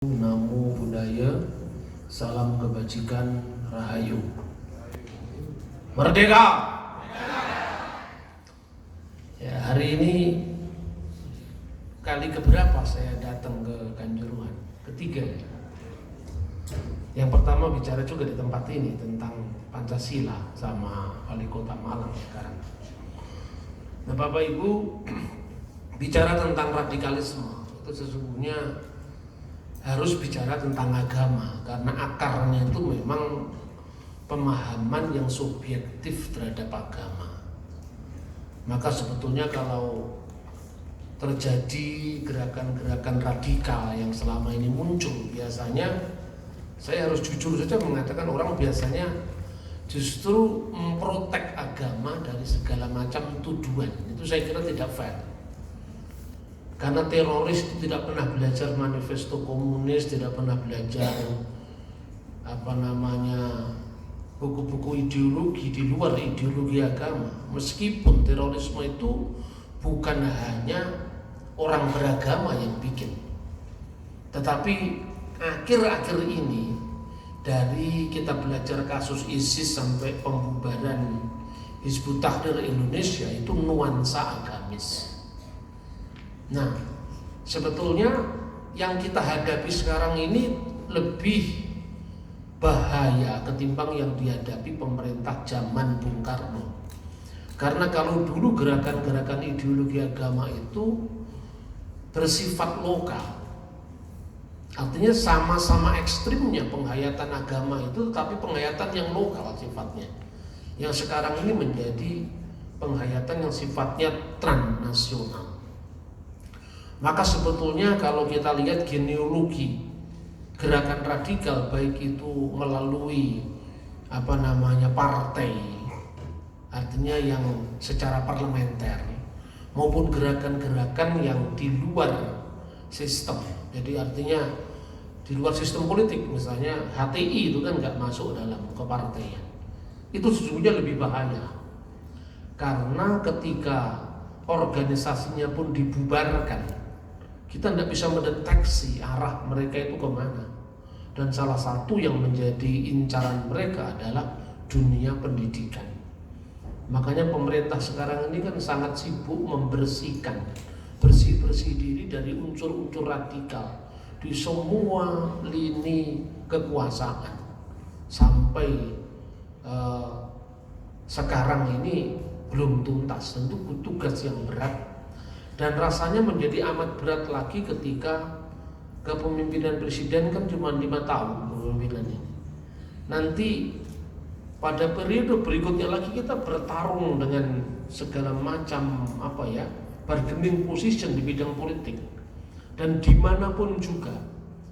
Namo Buddhaya, salam kebajikan, rahayu. Merdeka! Ya, hari ini kali keberapa saya datang ke Kanjuruhan? Ketiga. Yang pertama bicara juga di tempat ini tentang Pancasila sama Wali Kota Malang sekarang. Nah, Bapak Ibu, bicara tentang radikalisme itu sesungguhnya harus bicara tentang agama, karena akarnya itu memang pemahaman yang subjektif terhadap agama. Maka sebetulnya kalau terjadi gerakan-gerakan radikal yang selama ini muncul, biasanya saya harus jujur saja mengatakan orang biasanya justru memprotek agama dari segala macam tuduhan. Itu saya kira tidak fair. Karena teroris itu tidak pernah belajar manifesto komunis, tidak pernah belajar buku-buku ideologi di luar ideologi agama. Meskipun terorisme itu bukan hanya orang beragama yang bikin, tetapi akhir-akhir ini dari kita belajar kasus ISIS sampai pembubaran Hizbut Tahrir Indonesia itu nuansa agamis. Nah, sebetulnya yang kita hadapi sekarang ini lebih bahaya ketimbang yang dihadapi pemerintah zaman Bung Karno. Karena kalau dulu gerakan-gerakan ideologi agama itu bersifat lokal, artinya sama-sama ekstrimnya penghayatan agama itu, tapi penghayatan yang lokal sifatnya. Yang sekarang ini menjadi penghayatan yang sifatnya transnasional. Maka sebetulnya kalau kita lihat genealogi gerakan radikal, baik itu melalui partai, artinya yang secara parlementer, maupun gerakan-gerakan yang di luar sistem. Jadi artinya di luar sistem politik, misalnya HTI itu kan nggak masuk dalam kepartaian. Itu sesungguhnya lebih bahaya, karena ketika organisasinya pun dibubarkan, kita tidak bisa mendeteksi arah mereka itu kemana. Dan salah satu yang menjadi incaran mereka adalah dunia pendidikan. Makanya pemerintah sekarang ini kan sangat sibuk membersihkan, bersih-bersih diri dari unsur-unsur radikal di semua lini kekuasaan. Sampai sekarang ini belum tuntas, tentu tugas yang berat. Dan rasanya menjadi amat berat lagi ketika kepemimpinan presiden kan cuma 5 tahun kepemimpinannya. Nanti pada periode berikutnya lagi kita bertarung dengan segala macam bargaining position di bidang politik. Dan dimanapun juga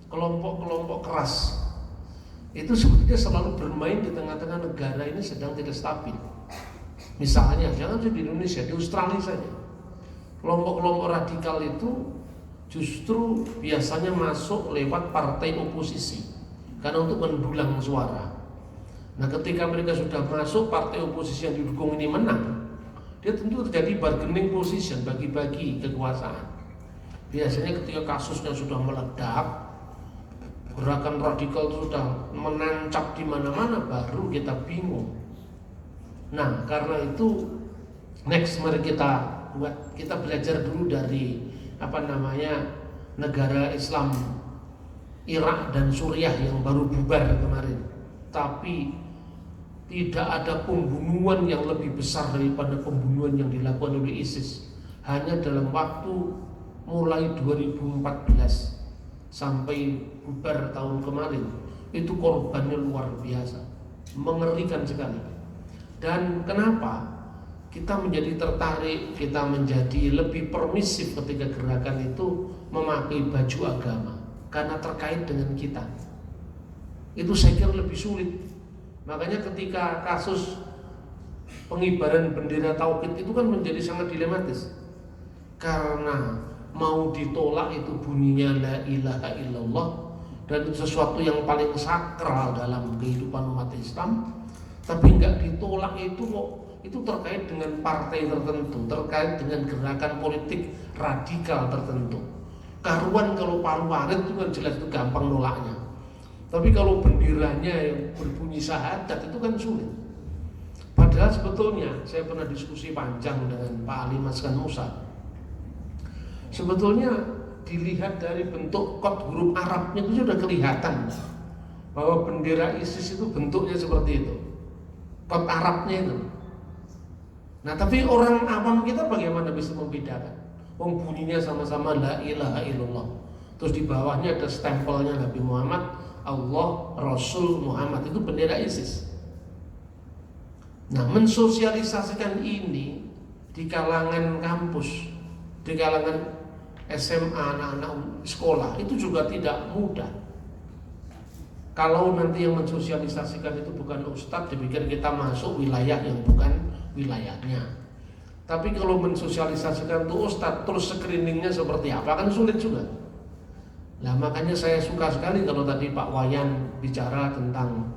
kelompok-kelompok keras itu sebetulnya selalu bermain di tengah-tengah negara ini sedang tidak stabil. Misalnya jangan saja di Indonesia, di Australia saja, kelompok-kelompok radikal itu justru biasanya masuk lewat partai oposisi karena untuk mendulang suara. Nah, ketika mereka sudah masuk, partai oposisi yang didukung ini menang, dia tentu terjadi bargaining position, bagi-bagi kekuasaan. Biasanya ketika kasusnya sudah meledak, gerakan radikal itu sudah menancap di mana-mana, baru kita bingung. Nah, karena itu next mari kita belajar dulu dari negara Islam Irak dan Suriah yang baru bubar kemarin. Tapi tidak ada pembunuhan yang lebih besar daripada pembunuhan yang dilakukan oleh ISIS. Hanya dalam waktu mulai 2014 sampai bubar tahun kemarin, itu korbannya luar biasa, mengerikan sekali. Dan kenapa kita menjadi tertarik, kita menjadi lebih permisif ketika gerakan itu memakai baju agama? Karena terkait dengan kita. Itu saya kira lebih sulit. Makanya ketika kasus pengibaran bendera tauhid itu kan menjadi sangat dilematis. Karena mau ditolak itu bunyinya la ilaha illallah, dan itu sesuatu yang paling sakral dalam kehidupan umat Islam. Tapi nggak ditolak itu kok, itu terkait dengan partai tertentu, terkait dengan gerakan politik radikal tertentu. Karuan kalau palu warit itu kan jelas itu gampang nolaknya. Tapi kalau benderanya yang berbunyi syahadat itu kan sulit. Padahal sebetulnya saya pernah diskusi panjang dengan Pak Ali Maskan Musa. Sebetulnya dilihat dari bentuk kod huruf Arabnya itu sudah kelihatan bahwa bendera ISIS itu bentuknya seperti itu. Kod Arabnya itu. Nah, tapi orang awam kita bagaimana bisa membedakan? Bunyinya sama-sama la ilaha illallah. Terus di bawahnya ada stempelnya Nabi Muhammad, Allah, Rasul Muhammad, itu bendera ISIS. Nah, mensosialisasikan ini di kalangan kampus, di kalangan SMA, anak-anak sekolah itu juga tidak mudah. Kalau nanti yang mensosialisasikan itu bukan ustadz, dipikir kita masuk wilayah yang bukan wilayahnya. Tapi kalau mensosialisasikan itu ustadz, terus screeningnya seperti apa, kan sulit juga. Nah, makanya saya suka sekali kalau tadi Pak Wayan bicara tentang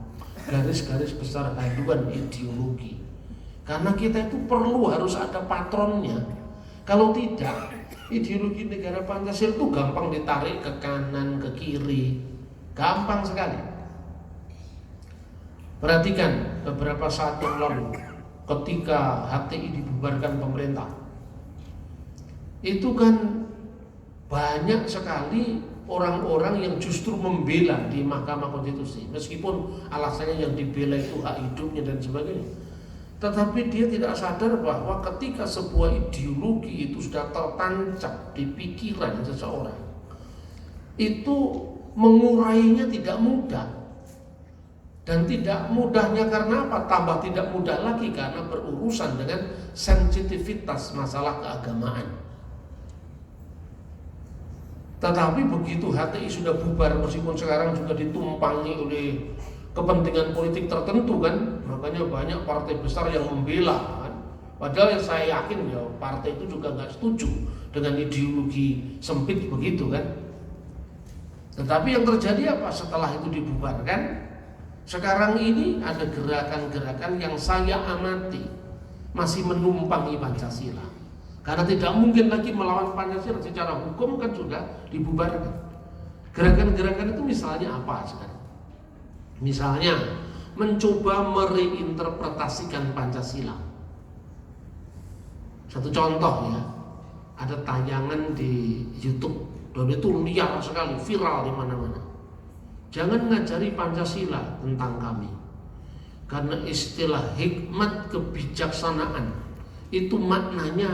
garis-garis besar haluan ideologi. Karena kita itu perlu harus ada patronnya. Kalau tidak, ideologi negara Pancasila itu gampang ditarik ke kanan, ke kiri. Gampang sekali. Perhatikan beberapa saat yang lalu ketika HTI dibubarkan pemerintah, itu kan banyak sekali orang-orang yang justru membela di Mahkamah Konstitusi, meskipun alasannya yang dibela itu hak hidupnya dan sebagainya. Tetapi dia tidak sadar bahwa ketika sebuah ideologi itu sudah tertancap di pikiran seseorang, itu mengurainya tidak mudah. Dan tidak mudahnya karena apa? Tambah tidak mudah lagi karena berurusan dengan sensitivitas masalah keagamaan. Tetapi begitu HTI sudah bubar, meskipun sekarang juga ditumpangi oleh kepentingan politik tertentu kan, makanya banyak partai besar yang membela kan. Padahal yang saya yakin ya partai itu juga nggak setuju dengan ideologi sempit begitu kan. Tetapi yang terjadi apa setelah itu dibubarkan? Sekarang ini ada gerakan-gerakan yang saya amati masih menumpangi Pancasila. Karena tidak mungkin lagi melawan Pancasila, secara hukum kan sudah dibubarkan. Gerakan-gerakan itu misalnya apa sekarang? Misalnya mencoba mereinterpretasikan Pancasila. Satu contoh ya, ada tayangan di YouTube dan itu liar sekali, viral di mana-mana. Jangan ngajari Pancasila tentang kami, karena istilah hikmat kebijaksanaan itu maknanya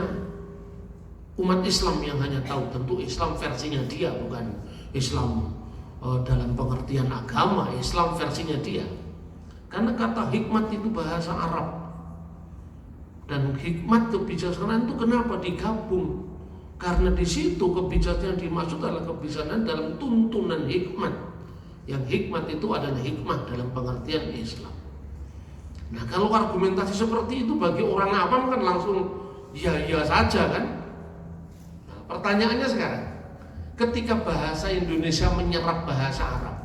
umat Islam yang hanya tahu. Tentu Islam versinya dia, bukan Islam dalam pengertian agama, Islam versinya dia. Karena kata hikmat itu bahasa Arab, dan hikmat kebijaksanaan itu kenapa digabung? Karena di situ kebijaksanaan dimaksud adalah kebijaksanaan dalam tuntunan hikmat. Yang hikmat itu adalah hikmah dalam pengertian Islam. Nah, kalau argumentasi seperti itu bagi orang awam kan langsung ya saja kan. Nah, pertanyaannya sekarang, ketika bahasa Indonesia menyerap bahasa Arab,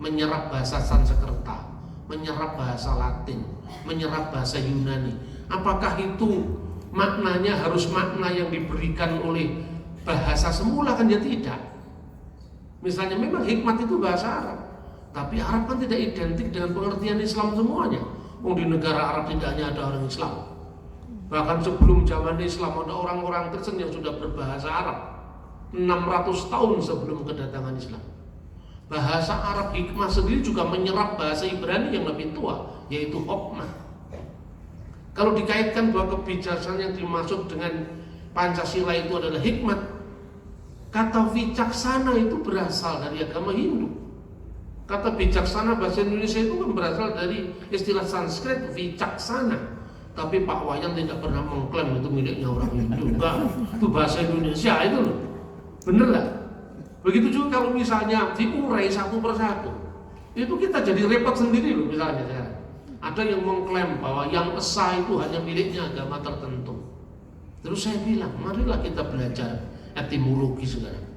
menyerap bahasa Sanskerta, menyerap bahasa Latin, menyerap bahasa Yunani, apakah itu maknanya harus makna yang diberikan oleh bahasa semula? Kan ya tidak. Misalnya memang hikmat itu bahasa Arab, tapi Arab kan tidak identik dengan pengertian Islam semuanya. Di negara Arab tidak hanya ada orang Islam. Bahkan sebelum zaman Islam ada orang-orang Kristen yang sudah berbahasa Arab 600 tahun sebelum kedatangan Islam. Bahasa Arab hikmah sendiri juga menyerap bahasa Ibrani yang lebih tua, yaitu hokmah. Kalau dikaitkan bahwa kebijaksanaan yang dimaksud dengan Pancasila itu adalah hikmat, kata wicaksana itu berasal dari agama Hindu. Kata bijaksana bahasa Indonesia itu kan berasal dari istilah Sanskrit wicaksana. Tapi Pak Wayan tidak pernah mengklaim itu miliknya orang Hindu. Enggak, itu bahasa Indonesia itu loh. Bener gak? Begitu juga kalau misalnya diurai satu persatu, itu kita jadi repot sendiri loh. Misalnya sekarang ada yang mengklaim bahwa yang esa itu hanya miliknya agama tertentu. Terus saya bilang, marilah kita belajar etimologi sekarang.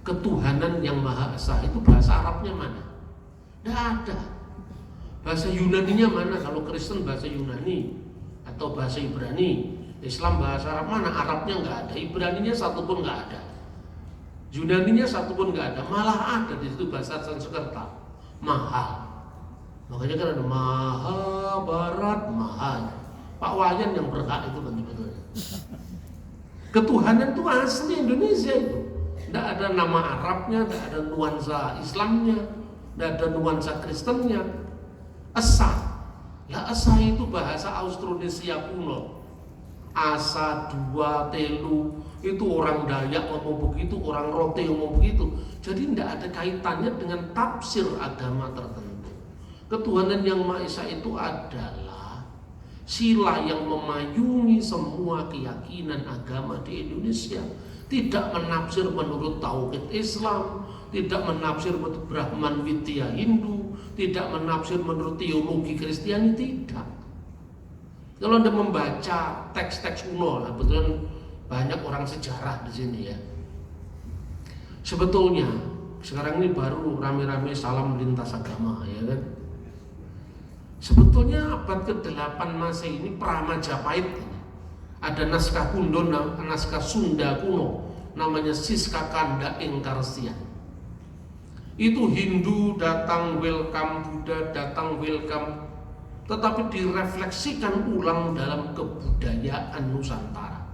Ketuhanan yang Maha Esa itu bahasa Arabnya mana? Tidak ada. Bahasa Yunaninya mana? Kalau Kristen bahasa Yunani atau bahasa Ibrani. Islam bahasa Arab mana? Arabnya nggak ada, Ibraninya satu pun nggak ada. Yunaninya satu pun nggak ada, malah ada di situ bahasa Sanskerta, Maha. Makanya kan ada Mahabharat, Maha. Pak Wayan yang berhak itu kan sebetulnya. Ketuhanan itu asli Indonesia itu. Tidak ada nama Arabnya, tidak ada nuansa Islamnya, tidak ada nuansa Kristennya. Esa. Lah esa itu bahasa Austronesia kuno. Asa, dua, telu, itu orang Dayak ngomong begitu, orang Rote ngomong begitu. Jadi tidak ada kaitannya dengan tafsir agama tertentu. Ketuhanan yang Maha Esa itu adalah sila yang memayungi semua keyakinan agama di Indonesia. Tidak menafsir menurut tauhid Islam, tidak menafsir menurut Brahman Widya Hindu, tidak menafsir menurut teologi Kristiani, tidak. Kalau Anda membaca teks-teks kuno, kebetulan banyak orang sejarah di sini ya. Sebetulnya sekarang ini baru rame-rame salam lintas agama, ya kan? Sebetulnya abad ke-8 Masehi ini Pramajapahit ini. Ada naskah kuno, naskah Sunda kuno, namanya Siska Kanda Engkarsia. Itu Hindu datang welcome, Buddha datang welcome, tetapi direfleksikan ulang dalam kebudayaan Nusantara.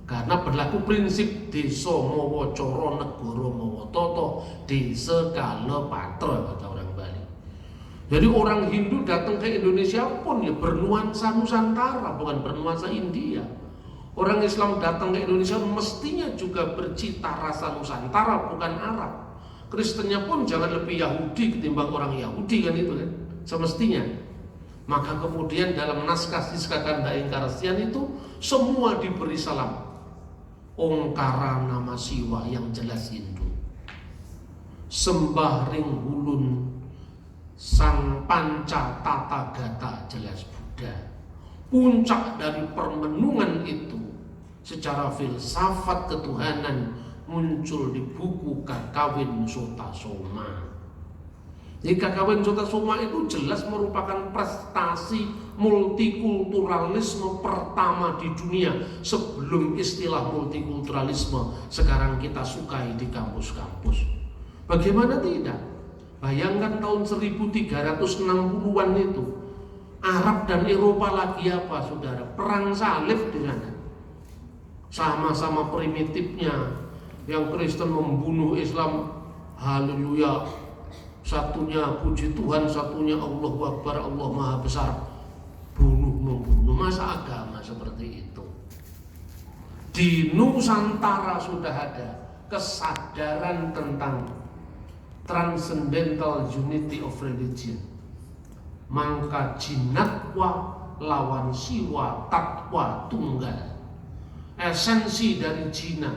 Karena berlaku prinsip desa mawa cara negara mawa tata, desa kala patra kata orang Bali. Jadi orang Hindu datang ke Indonesia pun ya bernuansa Nusantara, bukan bernuansa India. Orang Islam datang ke Indonesia mestinya juga bercita rasa Nusantara, bukan Arab. Kristennya pun jangan lebih Yahudi ketimbang orang Yahudi kan itu kan, semestinya. Maka kemudian dalam naskah Siska Kanda Engkarsian itu semua diberi salam. Ongkara nama Siwa yang jelas Hindu, sembah ring hulun sang panca tata gata jelas Buddha. Puncak dari permenungan itu secara filsafat ketuhanan muncul di buku Kakawin Sota Soma. Jadi Kakawin Sota Soma itu jelas merupakan prestasi multikulturalisme pertama di dunia sebelum istilah multikulturalisme sekarang kita sukai di kampus-kampus. Bagaimana tidak? Bayangkan tahun 1360-an itu Arab dan Eropa lagi apa saudara? Perang salib di sana. Sama-sama primitifnya. Yang Kristen membunuh Islam, haleluya. Satunya puji Tuhan, satunya Allahu Akbar, Allah Maha Besar. Bunuh-membunuh, masa agama seperti itu? Di Nusantara sudah ada kesadaran tentang transcendental unity of religion. Mangka jinatwa lawan siwa tatwa tunggal. Esensi dari jina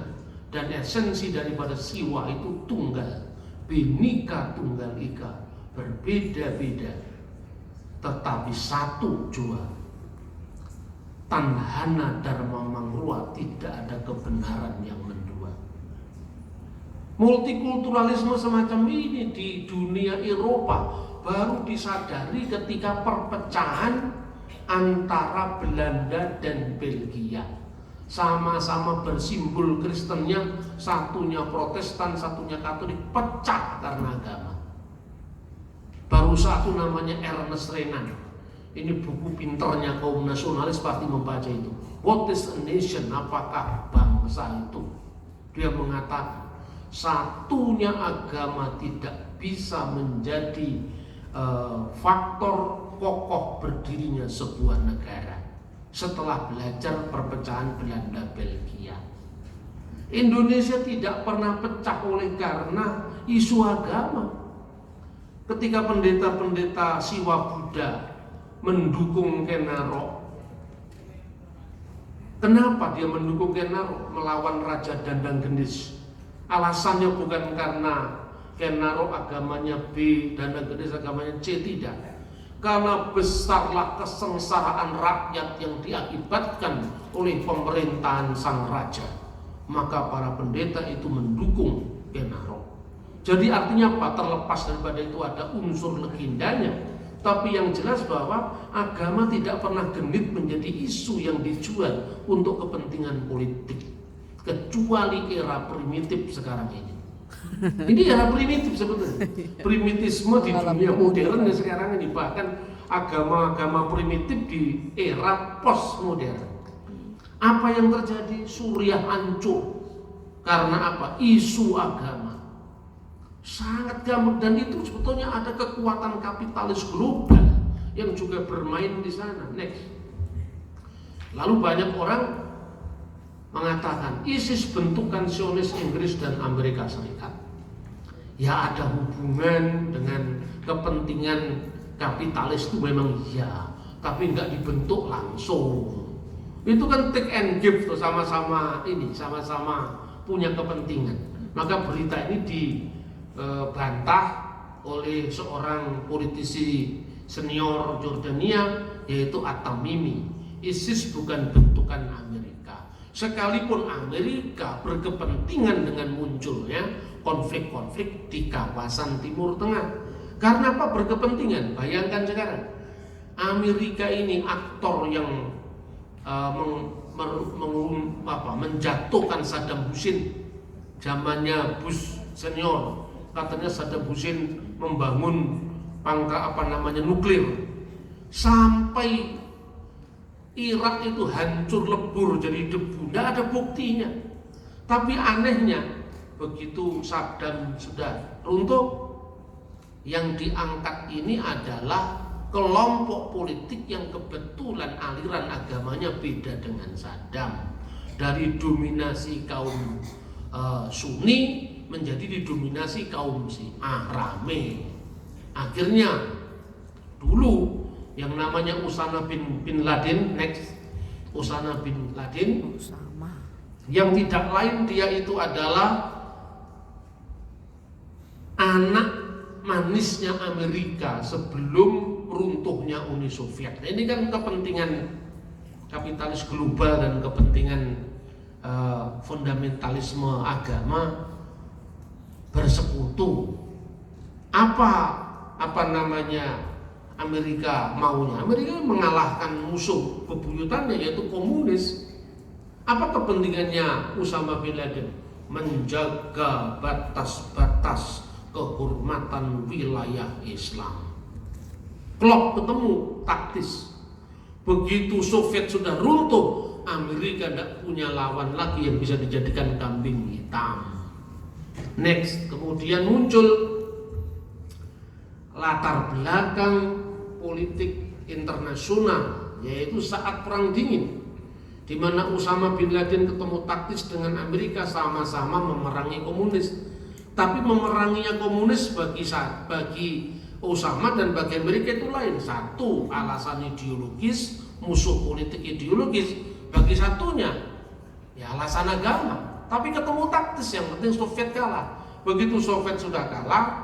dan esensi daripada siwa itu tunggal. Binika tunggal ika, berbeda-beda tetapi satu jua. Tanhana dharma mangrua, tidak ada kebenaran yang mendua. Multikulturalisme semacam ini di dunia Eropa baru disadari ketika perpecahan antara Belanda dan Belgia. Sama-sama bersimbol Kristennya, satunya Protestan, satunya Katolik, pecah karena agama. Baru satu namanya Ernest Renan. Ini buku pinternya kaum nasionalis pasti membaca itu. What is a nation? Apakah bangsa itu? Dia mengatakan satunya agama tidak bisa menjadi faktor kokoh berdirinya sebuah negara. Setelah belajar perpecahan Belanda Belgia, Indonesia tidak pernah pecah oleh karena isu agama. Ketika pendeta-pendeta Siwa Buddha mendukung Ken Arok, kenapa dia mendukung Ken Arok melawan Raja Dandang Gendis? Alasannya bukan karena Ken Arok agamanya B, Dandang Gendis agamanya C, tidak. Karena besarlah kesengsaraan rakyat yang diakibatkan oleh pemerintahan sang raja. Maka para pendeta itu mendukung Ken Arok. Jadi artinya apa? Terlepas daripada itu ada unsur legendanya, tapi yang jelas bahwa agama tidak pernah genit menjadi isu yang dijual untuk kepentingan politik. kecuali era primitif sekarang ini. Ini era primitif sebetulnya. Primitisme di dunia modern sekarang ini, bahkan agama-agama primitif di era postmodern. Apa yang terjadi? Suriah hancur. Karena apa? Isu agama. Sangat gampang, dan itu sebetulnya ada kekuatan kapitalis global yang juga bermain di sana. Next. Lalu banyak orang mengatakan ISIS bentukan Zionis Inggris dan Amerika Serikat. Ya ada hubungan dengan kepentingan kapitalis itu memang iya, tapi nggak dibentuk langsung. Itu kan take and give tuh, sama-sama punya kepentingan. Maka berita ini dibantah oleh seorang politisi senior Jordania, yaitu At-Tamimi. ISIS bukan bentukan Amerika. Sekalipun Amerika berkepentingan dengan munculnya konflik-konflik di kawasan Timur Tengah. Karena apa berkepentingan? Bayangkan sekarang, Amerika ini aktor yang menjatuhkan Saddam Hussein zamannya Bush senior. Katanya Saddam Hussein membangun nuklir, sampai Irak itu hancur lebur jadi debu, tidak ada buktinya. Tapi anehnya, begitu Saddam sudah runtuh, yang diangkat ini adalah kelompok politik yang kebetulan aliran agamanya beda dengan Saddam. Dari dominasi kaum Sunni menjadi didominasi kaum Syiah, rame. Akhirnya dulu yang namanya Usama bin Laden, Usama bin Laden, yang tidak lain dia itu adalah anak manisnya Amerika sebelum runtuhnya Uni Soviet. Nah, ini kan kepentingan kapitalis global dan kepentingan fundamentalisme agama bersekutu. Apa namanya Amerika maunya? Amerika mengalahkan musuh bebuyutannya yaitu komunis. Apa kepentingannya Usama bin Laden? Menjaga batas-batas kehormatan wilayah Islam. Klop ketemu taktis. Begitu Soviet sudah runtuh, Amerika tidak punya lawan lagi yang bisa dijadikan kambing hitam. Next, kemudian muncul latar belakang politik internasional, yaitu saat Perang Dingin, di mana Usama bin Laden ketemu taktis dengan Amerika, sama-sama memerangi komunis. Tapi memeranginya komunis bagi Usama dan bagi Amerika itu lain. Satu, alasan ideologis, musuh politik ideologis. Bagi satunya, ya alasan agama. Tapi ketemu taktis, yang penting Soviet kalah. Begitu Soviet sudah kalah,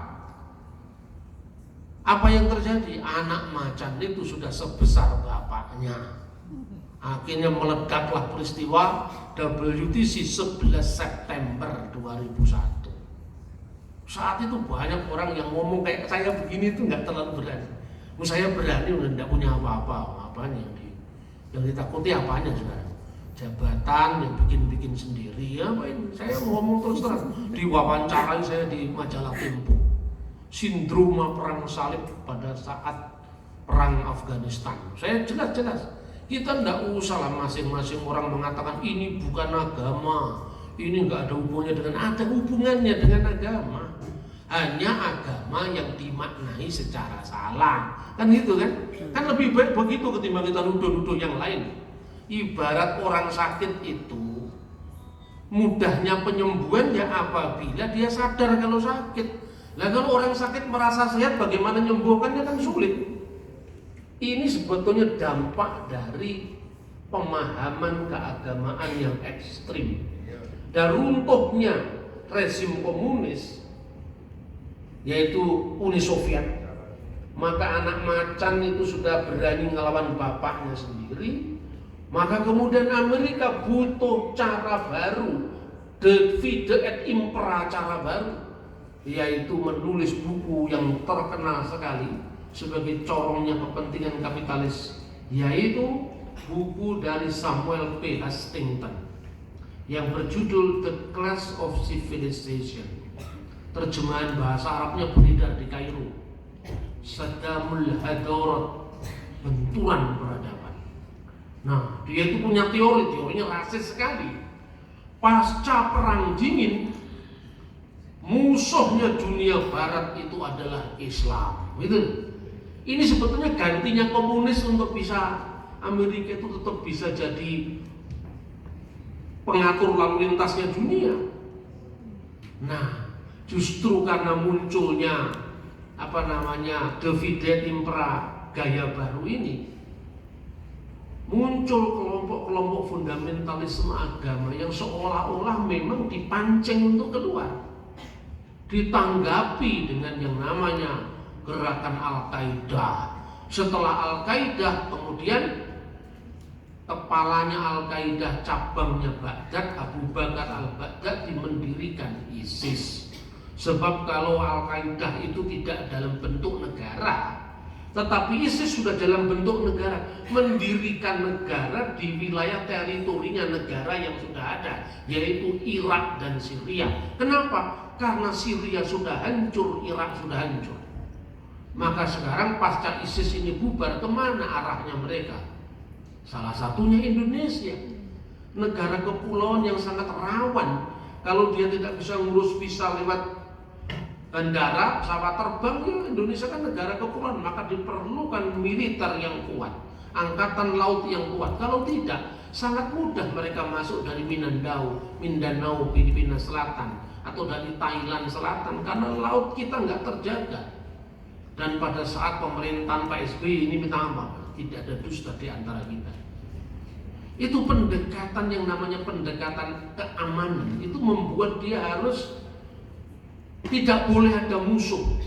apa yang terjadi? Anak macan itu sudah sebesar bapaknya. Akhirnya meledaklah peristiwa WTC 11 September 2001. Saat itu banyak orang yang ngomong kayak saya begini itu nggak terlalu berani. Saya berani udah tidak punya apa-apa, apanya yang ditakuti apanya sekarang? Jabatan yang bikin sendiri, apa ini? Saya ngomong terus terang, diwawancarai saya di majalah Tempo. Sindroma perang salib pada saat perang Afghanistan. Saya jelas-jelas, kita tidak usah lah masing-masing orang mengatakan ini bukan agama, ini nggak ada hubungannya dengan, ada hubungannya dengan agama. Hanya agama yang dimaknai secara salah, kan gitu kan? Kan lebih baik begitu ketimbang kita nuduh-nuduh yang lain. Ibarat orang sakit itu mudahnya penyembuhan ya apabila dia sadar kalau sakit. Nah kalau orang sakit merasa sehat, bagaimana menyembuhkannya kan sulit. Ini sebetulnya dampak dari pemahaman keagamaan yang ekstrim dan runtuhnya rezim komunis, yaitu Uni Soviet. Maka anak macan itu sudah berani ngelawan bapaknya sendiri. Maka kemudian Amerika butuh cara baru, divide et impera, cara baru, yaitu menulis buku yang terkenal sekali sebagai corongnya kepentingan kapitalis, yaitu buku dari Samuel P. Huntington yang berjudul The Clash of Civilization. Terjemahan bahasa Arabnya beredar di Kairo. Sadamul Hadarat, benturan peradaban. Nah, dia itu punya teorinya rasis sekali. Pasca Perang Dingin, musuhnya dunia barat itu adalah Islam. Gitu. Ini sebetulnya gantinya komunis untuk bisa Amerika itu tetap bisa jadi pengatur lalu lintasnya dunia. Nah, justru karena munculnya divide impera gaya baru ini, muncul kelompok-kelompok fundamentalisme agama yang seolah-olah memang dipancing untuk keluar, ditanggapi dengan yang namanya gerakan Al-Qaeda. Setelah Al-Qaeda, kemudian kepalanya Al-Qaeda cabangnya Baghdad, Abu Bakar al-Baghdadi mendirikan ISIS. Sebab kalau Al-Qaeda itu tidak dalam bentuk negara, tetapi ISIS sudah dalam bentuk negara, mendirikan negara di wilayah teritorinya negara yang sudah ada, yaitu Irak dan Syria. Kenapa? Karena Syria sudah hancur, Irak sudah hancur. Maka sekarang pasca ISIS ini bubar, kemana arahnya mereka? Salah satunya Indonesia, negara kepulauan yang sangat rawan. Kalau dia tidak bisa ngurus visa lewat bandara, pesawat terbang, ya Indonesia kan negara kepulauan, maka diperlukan militer yang kuat, angkatan laut yang kuat. Kalau tidak, sangat mudah mereka masuk dari Mindanao, Filipina Selatan, atau dari Thailand Selatan, karena laut kita nggak terjaga. Dan pada saat pemerintahan Pak SBY ini minta apa? Tidak ada dusta di antara kita. Itu pendekatan yang namanya pendekatan keamanan. Itu membuat dia harus tidak boleh ada musuh,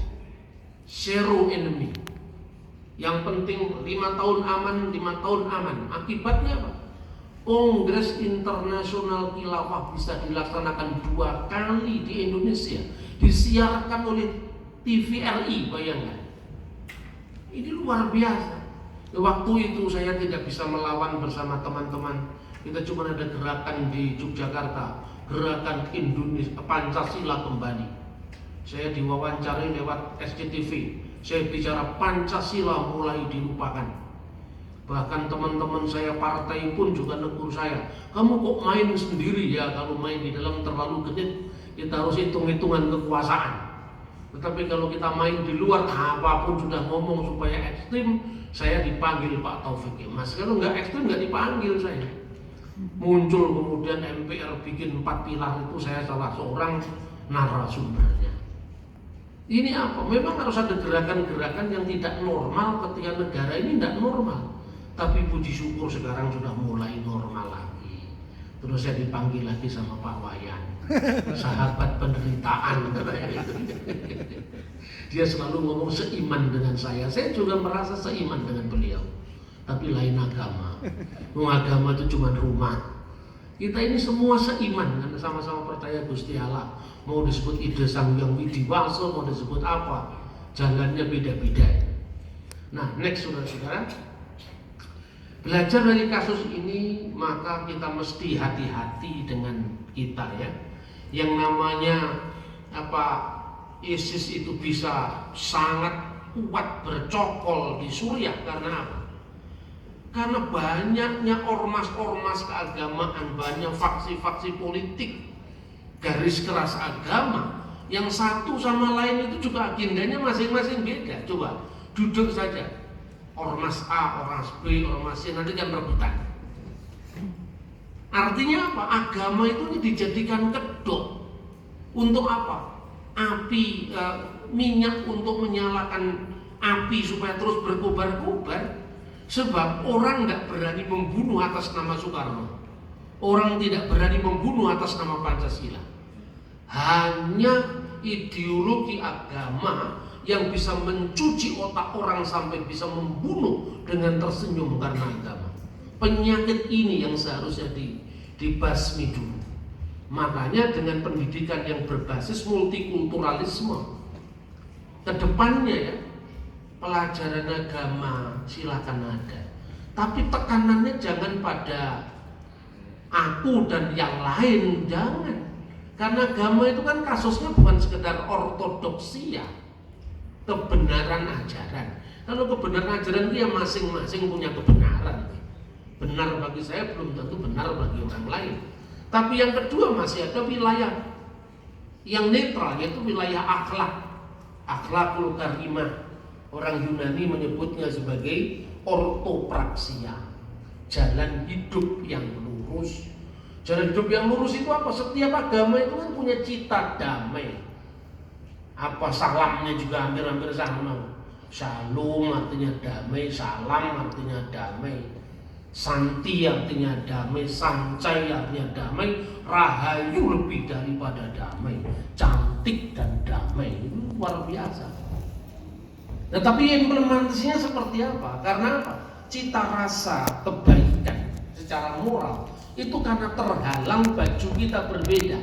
zero enemy. Yang penting 5 tahun aman, 5 tahun aman. Akibatnya apa? Kongres Internasional Khilafah bisa dilaksanakan 2 kali di Indonesia, disiarkan oleh TVRI, bayangkan. Ini luar biasa. Waktu itu saya tidak bisa melawan bersama teman-teman. Kita cuma ada gerakan di Yogyakarta, gerakan Indonesia Pancasila kembali. Saya diwawancari lewat SCTV. Saya bicara Pancasila mulai dilupakan. Bahkan teman-teman saya partai pun juga negur saya. Kamu kok main sendiri ya? Kalau main di dalam terlalu genit, kita harus hitung-hitungan kekuasaan. Tetapi kalau kita main di luar, apapun sudah ngomong supaya ekstrim, saya dipanggil Pak Taufik Mas. Kalau nggak ekstrim nggak dipanggil saya. Muncul kemudian MPR bikin 4 pilar, itu saya salah seorang narasumbernya. Ini apa? Memang harus ada gerakan-gerakan yang tidak normal ketika negara ini tidak normal. Tapi puji syukur sekarang sudah mulai normal lagi. Terus saya dipanggil lagi sama Pak Wayan, sahabat penderitaan. Dia selalu ngomong seiman dengan saya. Saya juga merasa seiman dengan beliau. Tapi lain agama. Agama itu cuma rumah. Kita ini semua seiman karena sama-sama percaya Gusti Allah. Mau disebut Ide Sang Hyang Widiwasa, mau disebut apa, jalannya beda-beda. Nah, next saudara-saudara, belajar dari kasus ini, maka kita mesti hati-hati dengan kita ya. Yang namanya ISIS itu bisa sangat kuat bercokol di Suriah karena apa? Karena banyaknya ormas-ormas keagamaan, banyak faksi-faksi politik, garis keras agama, yang satu sama lain itu juga agendanya masing-masing beda. Coba duduk saja, ormas A, ormas B, ormas C, nanti kan rebutan. Artinya apa? Agama itu dijadikan kedok. Untuk apa? Api, minyak untuk menyalakan api supaya terus berkobar-kobar. Sebab orang tidak berani membunuh atas nama Soekarno, orang tidak berani membunuh atas nama Pancasila. Hanya ideologi agama yang bisa mencuci otak orang sampai bisa membunuh dengan tersenyum karena agama. Penyakit ini yang seharusnya dibasmi dulu. Makanya dengan pendidikan yang berbasis multikulturalisme, kedepannya ya, pelajaran agama silakan ada, tapi tekanannya jangan pada aku dan yang lain, jangan. Karena agama itu kan kasusnya bukan sekedar ortodoksi ya, kebenaran ajaran. Kalau kebenaran ajaran itu ya masing-masing punya kebenaran. Benar bagi saya belum tentu benar bagi orang lain. Tapi yang kedua masih ada wilayah yang netral, yaitu wilayah akhlak, akhlakul karimah. Orang Yunani menyebutnya sebagai ortopraksia, jalan hidup yang lurus. Jalan hidup yang lurus itu apa? Setiap agama itu kan punya cita damai. Apa salamnya juga hampir-hampir sama. Shalom artinya damai, salam artinya damai, santi artinya damai, sancai artinya damai, rahayu lebih daripada damai, cantik dan damai. Itu luar biasa. Nah, tapi implementasinya seperti apa? Karena apa? Cita rasa kebaikan secara moral itu karena terhalang baju kita berbeda.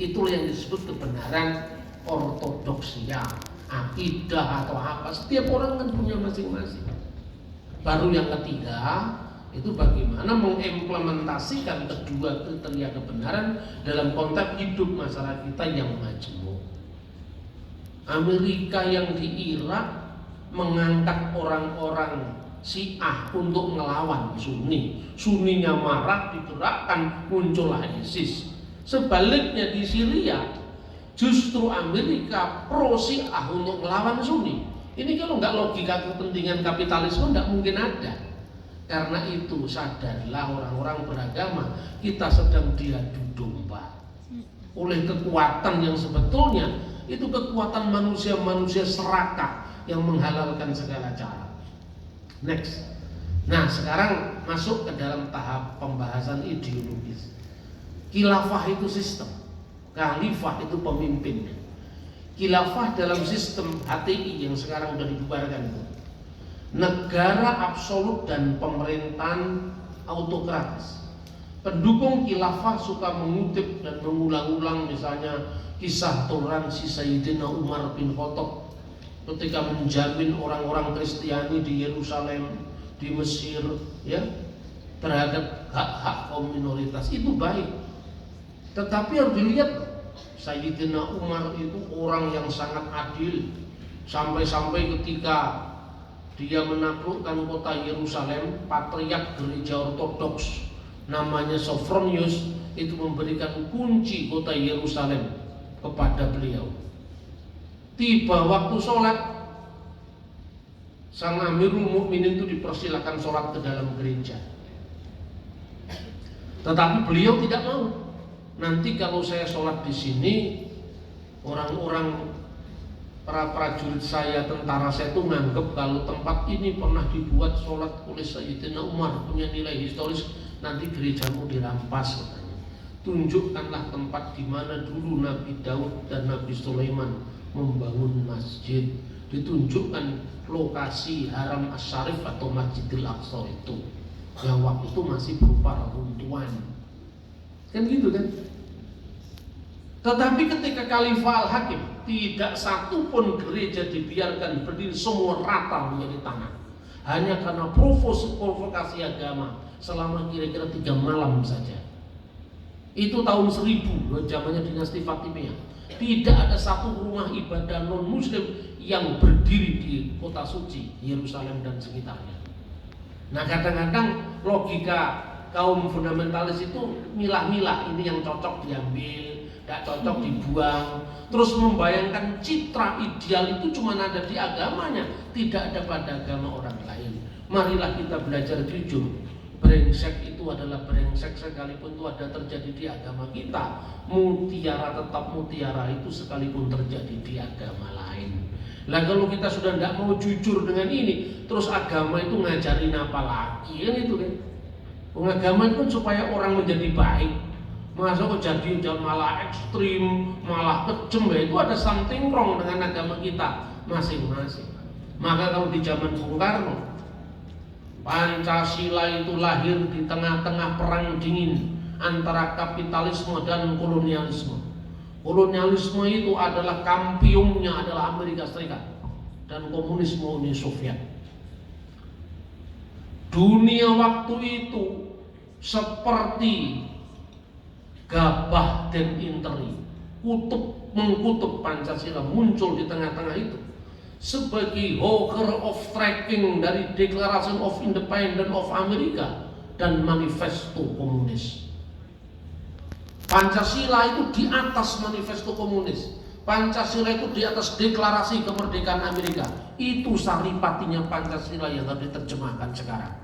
Itulah yang disebut kebenaran ortodoksia, akidah atau apa. Setiap orang kan punya masing-masing. Baru yang ketiga itu bagaimana mengimplementasikan kedua kriteria kebenaran dalam konteks hidup masyarakat kita yang majemuk. Amerika yang di Irak mengangkat orang-orang Syiah untuk melawan Sunni. Sunninya marah, digerakkan, muncullah ISIS. Sebaliknya di Syria justru Amerika pro Syiah untuk melawan Sunni. Ini kalau nggak logika kepentingan kapitalisme nggak mungkin ada. Karena itu sadarlah orang-orang beragama, kita sedang diadu domba oleh kekuatan yang sebetulnya itu kekuatan manusia-manusia serakah yang menghalalkan segala cara. Next. Nah, sekarang masuk ke dalam tahap pembahasan ideologis. Khilafah itu sistem, khalifah itu pemimpin. Khilafah dalam sistem HTI yang sekarang sudah dibubarkan itu negara absolut dan pemerintahan autokratis. Pendukung khilafah suka mengutip dan mengulang-ulang misalnya kisah toleransi Sayyidina Umar bin Khattab ketika menjamin orang-orang Kristiani di Yerusalem, di Mesir, ya, terhadap hak-hak kaum minoritas. Itu baik. Tetapi harus dilihat, Sayyidina Umar itu orang yang sangat adil. Sampai-sampai ketika dia menaklukkan kota Yerusalem, patriark gereja ortodoks namanya Sophronius itu memberikan kunci kota Yerusalem kepada beliau. Tiba waktu sholat, sang Amirul Mukminin itu dipersilakan sholat ke dalam gereja. Tetapi beliau tidak mau. Nanti kalau saya sholat di sini, orang-orang para prajurit saya, tentara saya itu nganggep kalau tempat ini pernah dibuat sholat oleh Sayyidina Umar, punya nilai historis, nanti gerejamu dirampas katanya. Tunjukkanlah tempat di mana dulu Nabi Daud dan Nabi Sulaiman membangun masjid. Ditunjukkan lokasi Haram Asy-Syarif atau Masjidil Aqsa itu, yang waktu itu masih berupa reruntuhan. Kan gitu kan? Tetapi ketika Khalifah Al-Hakim, tidak satu pun gereja dibiarkan berdiri semua rata menjadi tanah, hanya karena provokasi agama selama kira-kira 3 malam saja. Itu tahun 1000, zamannya dinasti Fatimiyah. Tidak ada satu rumah ibadah non-muslim yang berdiri di kota suci Yerusalem dan sekitarnya. Nah, kadang-kadang logika kaum fundamentalis itu milah-milah, ini yang cocok diambil, gak cocok dibuang, terus membayangkan citra ideal itu cuma ada di agamanya, tidak ada pada agama orang lain. Marilah kita belajar jujur. Brengsek itu adalah brengsek sekalipun itu ada terjadi di agama kita. Mutiara tetap mutiara itu sekalipun terjadi di agama lain. Lah kalau kita sudah tidak mau jujur dengan ini, terus agama itu ngajarin apa lagi kan itu kan? Agama itu kan supaya orang menjadi baik. Masa kok jadi malah ekstrim, malah kejem, ya itu ada something wrong dengan agama kita masing-masing. Maka kalau di zaman Bung Karno, Pancasila itu lahir di tengah-tengah perang dingin antara kapitalisme dan kolonialisme. Kolonialisme itu adalah kampionnya adalah Amerika Serikat dan komunisme Uni Soviet. Dunia waktu itu seperti gabah dan interi, kutub mengkutub Pancasila muncul di tengah-tengah itu sebagai hawker of tracking dari Declaration of Independence of America dan Manifesto Komunis. Pancasila itu di atas Manifesto Komunis, Pancasila itu di atas Deklarasi Kemerdekaan Amerika. Itu saripatinya Pancasila yang harus diterjemahkan sekarang.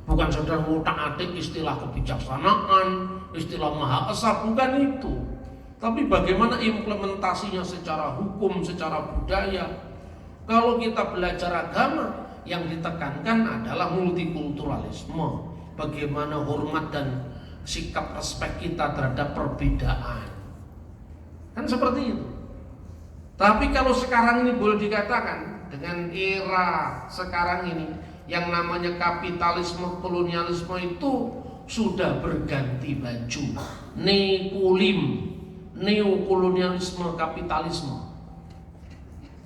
Bukan saudara ngutak-atik istilah kebijaksanaan, istilah Maha Esa, bukan itu. Tapi bagaimana implementasinya secara hukum, secara budaya. Kalau kita belajar agama, yang ditekankan adalah multikulturalisme. Bagaimana hormat dan sikap respek kita terhadap perbedaan. Kan seperti itu. Tapi kalau sekarang ini boleh dikatakan, dengan era sekarang ini, yang namanya kapitalisme, kolonialisme itu sudah berganti baju. Neokolonialisme, kapitalisme.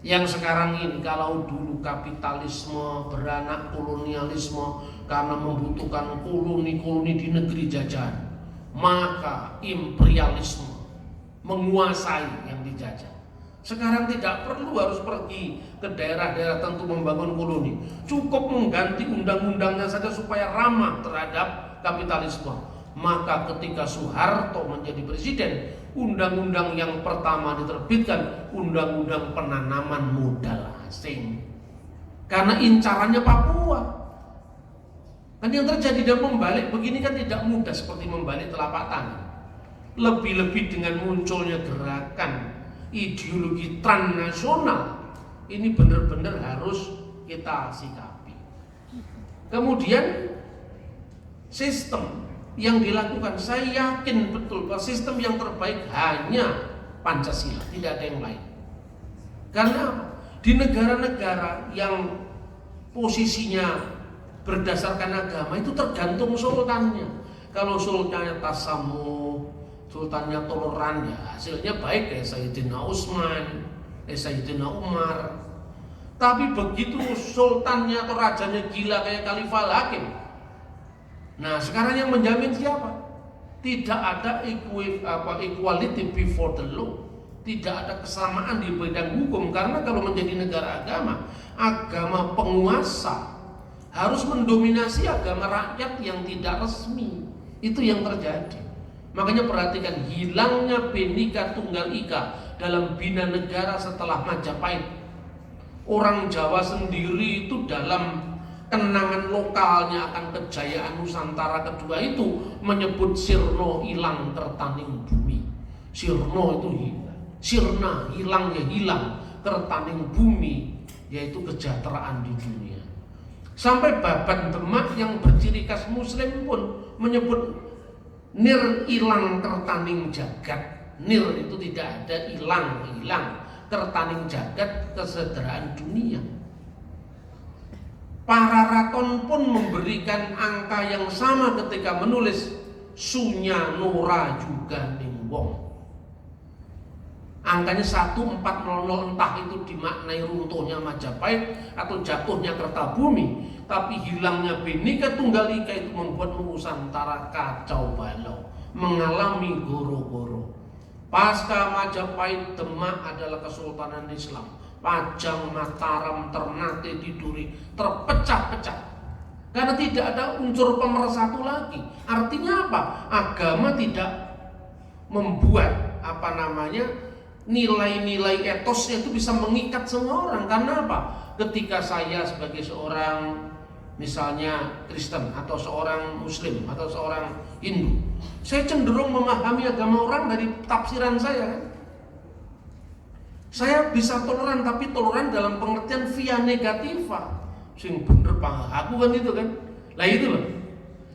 Yang sekarang ini, kalau dulu kapitalisme beranak kolonialisme karena membutuhkan koloni-koloni di negeri jajahan, maka imperialisme menguasai yang dijajah. Sekarang tidak perlu harus pergi ke daerah-daerah tentu membangun koloni, cukup mengganti undang-undangnya saja supaya ramah terhadap kapitalisme. Maka ketika Soeharto menjadi presiden, undang-undang yang pertama diterbitkan undang-undang penanaman modal asing, karena incarannya Papua. Kan yang terjadi dan membalik begini kan tidak mudah seperti membalik telapak tangan. Lebih-lebih dengan munculnya gerakan ideologi transnasional, ini benar-benar harus kita sikapi. Kemudian sistem yang dilakukan, saya yakin betul bahwa sistem yang terbaik hanya Pancasila, tidak ada yang lain. Karena di negara-negara yang posisinya berdasarkan agama itu tergantung sultannya. Kalau sultannya tasamuh, sultannya toleran, ya hasilnya baik kayak Sayyidina Utsman, Sayyidina Umar. Tapi begitu sultannya atau rajanya gila kayak Khalifah Al-Hakim, nah sekarang yang menjamin siapa? Tidak ada equality before the law. Tidak ada kesamaan di bidang hukum. Karena kalau menjadi negara agama, agama penguasa harus mendominasi agama rakyat yang tidak resmi. Itu yang terjadi. Makanya perhatikan hilangnya Bhinneka Tunggal Ika dalam bina negara setelah Majapahit. Orang Jawa sendiri itu dalam kenangan lokalnya akan kejayaan Nusantara kedua itu menyebut sirna ilang kertaning bumi. Sirna itu hilang, sirna hilangnya hilang, kertaning bumi yaitu kesejahteraan di dunia. Sampai Babat Demak yang berciri khas Muslim pun menyebut nir ilang kertaning jagat. Nir itu tidak ada, ilang, kertaning jagat kesejahteraan dunia. Para raton pun memberikan angka yang sama ketika menulis Sunya Nora juga ning wong. Angkanya 1400, entah itu dimaknai runtuhnya Majapahit atau jatuhnya Kertabumi, tapi hilangnya Bhinneka Tunggal Ika itu membuat Nusantara kacau balau, mengalami goro-goro. Pasca Majapahit, Demak adalah kesultanan Islam. Pajang, Mataram, Ternate, Tiduri terpecah-pecah karena tidak ada unsur pemersatu lagi. Artinya apa? Agama tidak membuat nilai-nilai etosnya itu bisa mengikat semua orang. Karena apa? Ketika saya sebagai seorang misalnya Kristen atau seorang Muslim atau seorang Hindu, saya cenderung memahami agama orang dari tafsiran saya kan? Saya bisa toleran, tapi toleran dalam pengertian via negativa. Sing bener pang aku kan itu kan. Lah itu loh.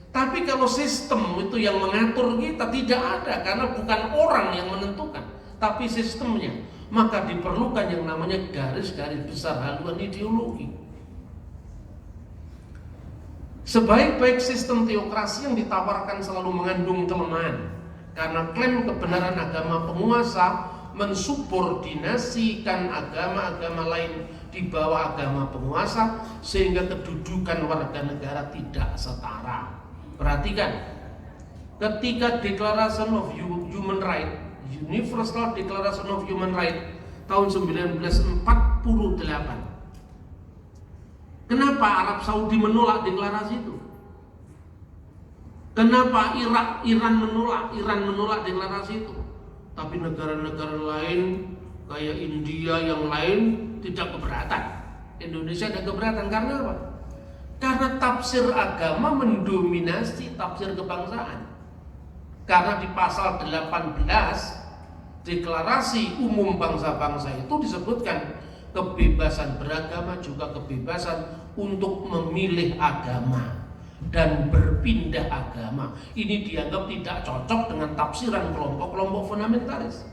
Tapi kalau sistem itu yang mengatur kita tidak ada, karena bukan orang yang menentukan, tapi sistemnya. Maka diperlukan yang namanya garis-garis besar haluan ideologi. Sebaik-baik sistem teokrasi yang ditawarkan selalu mengandung kelemahan, karena klaim kebenaran agama penguasa mensubordinasikan agama-agama lain di bawah agama penguasa, sehingga kedudukan warga negara tidak setara. Perhatikan, ketika Declaration of Human Rights, Universal Declaration of Human Rights tahun 1948, kenapa Arab Saudi menolak deklarasi itu? Kenapa Iran menolak deklarasi itu? Tapi negara-negara lain kayak India yang lain tidak keberatan. Indonesia ada keberatan karena apa? Karena tafsir agama mendominasi tafsir kebangsaan. Karena di pasal 18 Deklarasi Umum Bangsa-Bangsa itu disebutkan kebebasan beragama juga kebebasan untuk memilih agama dan berpindah agama. Ini dianggap tidak cocok dengan tafsiran kelompok-kelompok fundamentalis.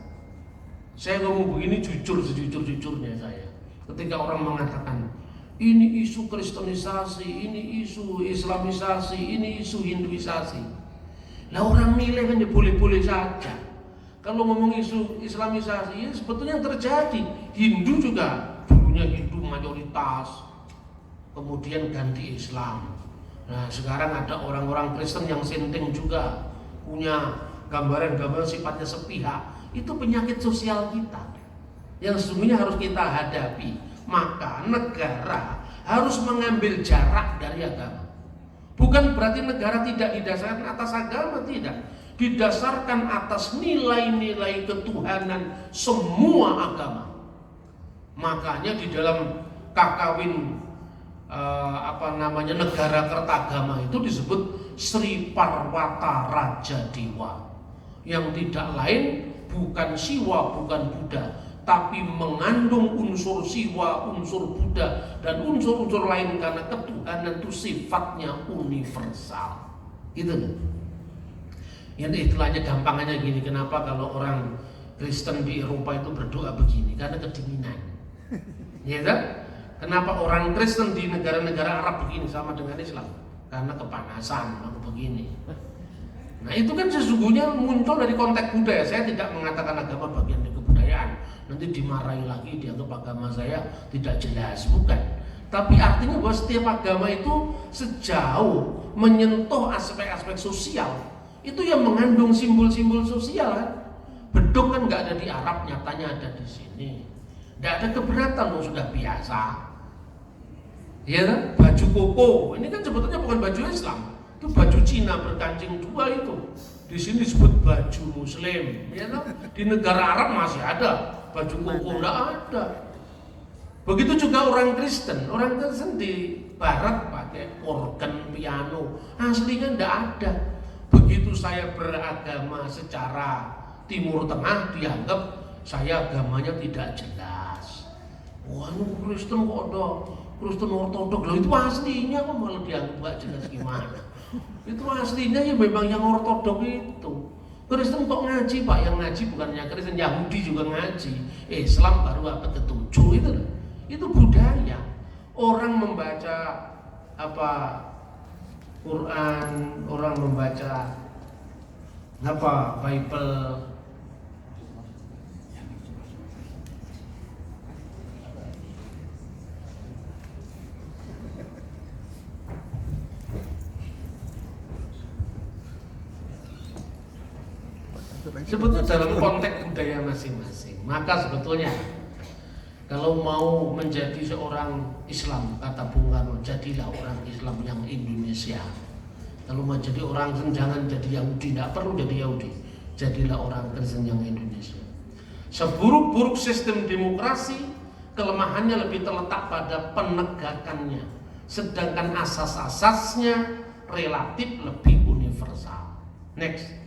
Saya ngomong begini jujur sejujur-jujurnya saya. Ketika orang mengatakan ini isu kristenisasi, ini isu islamisasi, ini isu hinduisasi. Lah orang nilai kan ya boleh-boleh saja. Kalau ngomong isu islamisasi, ya sebetulnya yang terjadi. Hindu juga dulunya Hindu mayoritas, kemudian ganti Islam. Nah sekarang ada orang-orang Kristen yang senting juga, punya gambaran-gambaran sifatnya sepihak. Itu penyakit sosial kita yang sesungguhnya harus kita hadapi. Maka negara harus mengambil jarak dari agama. Bukan berarti negara tidak didasarkan atas agama, tidak. Didasarkan atas nilai-nilai ketuhanan semua agama. Makanya di dalam kakawin negara kertagama itu disebut Sri Parwata Raja Dewa, yang tidak lain bukan Siwa, bukan Buddha, tapi mengandung unsur Siwa, unsur Buddha, dan unsur-unsur lain karena ketuhanan itu sifatnya universal. Gitu kan? Yang istilahnya gampangannya gini, kenapa kalau orang Kristen di Eropa itu berdoa begini? Karena kedinginan. Ya kan? Kenapa orang Kristen di negara-negara Arab begini sama dengan Islam? Karena kepanasan, maka begini. Nah itu kan sesungguhnya muncul dari konteks budaya. Saya tidak mengatakan agama bagian dari kebudayaan. Nanti dimarahi lagi, dianggap agama saya tidak jelas, bukan. Tapi artinya bahwa setiap agama itu sejauh menyentuh aspek-aspek sosial, itu yang mengandung simbol-simbol sosial kan. Beduk kan nggak ada di Arab, nyatanya ada di sini. Nggak ada keberatan, sudah biasa. Ya kan? Baju koko, ini kan sebetulnya bukan baju Islam, itu baju Cina berkancing dua itu. Di sini disebut baju Muslim, ya kan? Di negara Arab masih ada baju koko, nggak ada. Begitu juga orang Kristen di Barat pakai organ, piano, aslinya nggak ada. Begitu saya beragama secara Timur Tengah, dianggap saya agamanya tidak jelas. Wah, ini Kristen kok ada Kristen ortodok, loh itu aslinya kok malah dianggap nggak jelas gimana? Itu aslinya ya memang yang ortodok itu. Kristen kok ngaji Pak, yang ngaji bukannya Kristen, Yahudi juga ngaji. Islam baru abad ke-7 itu. Itu budaya. Orang membaca Quran, orang membaca Bible. Sebetulnya dalam konteks budaya masing-masing. Maka sebetulnya kalau mau menjadi seorang Islam, kata Bung Karno, jadilah orang Islam yang Indonesia. Kalau mau jadi orang Kristen jangan jadi Yahudi, tidak perlu jadi Yahudi. Jadilah orang Kristen yang Indonesia. Seburuk-buruk sistem demokrasi, kelemahannya lebih terletak pada penegakannya. Sedangkan asas-asasnya relatif lebih universal. Next.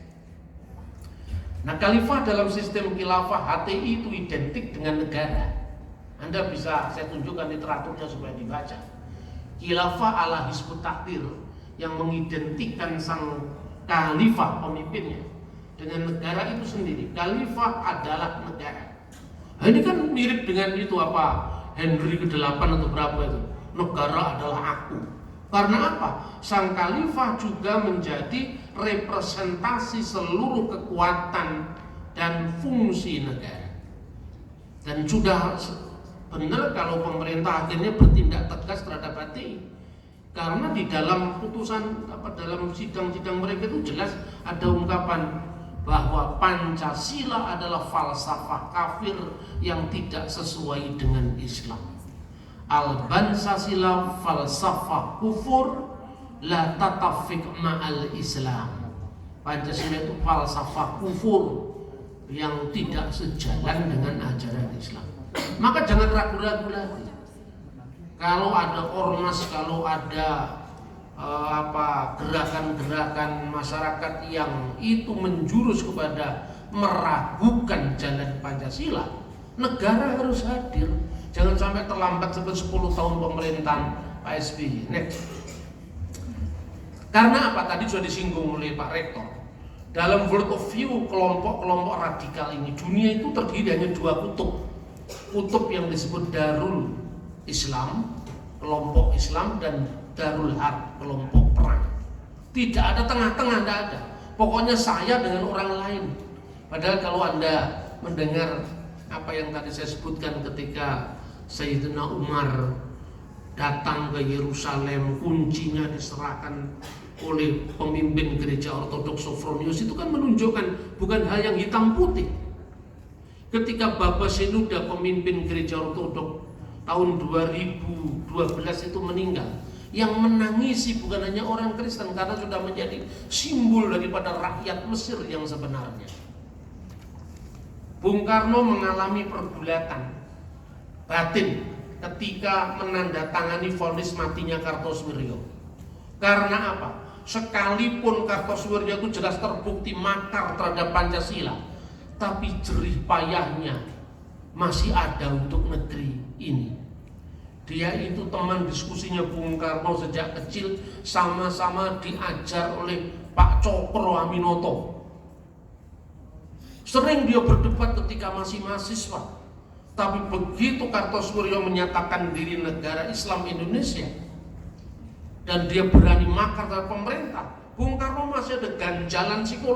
Nah, khalifah dalam sistem khilafah HTI itu identik dengan negara. Anda bisa saya tunjukkan literaturnya supaya dibaca. Khilafah ala Hizbut Tahrir yang mengidentikan sang khalifah pemimpinnya dengan negara itu sendiri. Khalifah adalah negara. Nah, ini kan mirip dengan itu Henry ke-8 atau berapa itu. Negara adalah aku. Karena apa? Sang khalifah juga menjadi representasi seluruh kekuatan dan fungsi negara. Dan sudah benar kalau pemerintah akhirnya bertindak tegas terhadap HTI. Karena di dalam putusan dalam sidang-sidang mereka itu jelas ada ungkapan bahwa Pancasila adalah falsafah kafir yang tidak sesuai dengan Islam. Al-Bansasila falsafah kufur la tatafiq ma'al Islam. Pancasila itu falsafah kufur yang tidak sejalan dengan ajaran Islam. Maka jangan ragu-ragu lagi. Kalau ada ormas, kalau ada gerakan-gerakan masyarakat yang itu menjurus kepada meragukan jalan Pancasila, negara harus hadir. Jangan sampai terlambat seperti 10 tahun pemerintahan Pak SBY. Next. Karena apa? Tadi sudah disinggung oleh Pak Rektor. Dalam world of view kelompok-kelompok radikal ini, dunia itu terdiri hanya 2 kutub. Kutub yang disebut Darul Islam, kelompok Islam, dan Darul Harb, kelompok perang. Tidak ada tengah-tengah, tidak ada. Pokoknya saya dengan orang lain. Padahal kalau Anda mendengar apa yang tadi saya sebutkan ketika Sayyidina Umar datang ke Yerusalem, kuncinya diserahkan oleh pemimpin gereja ortodoks Sophronius, itu kan menunjukkan bukan hal yang hitam putih. Ketika Bapak Senuda, pemimpin gereja ortodoks tahun 2012 itu meninggal, yang menangisi bukan hanya orang Kristen karena sudah menjadi simbol daripada rakyat Mesir yang sebenarnya. Bung Karno mengalami pergulatan batin ketika menandatangani vonis matinya Kartosoewirjo. Karena apa? Sekalipun Kartosoewirjo itu jelas terbukti makar terhadap Pancasila, tapi jerih payahnya masih ada untuk negeri ini. Dia itu teman diskusinya Bung Karno sejak kecil, sama-sama diajar oleh Pak Cokro Aminoto. Sering dia berdebat ketika masih mahasiswa. Tapi begitu Kartosoewirjo menyatakan diri negara Islam Indonesia dan dia berani makar terhadap pemerintah, Bung Karno masih ada ganjalan psikologis.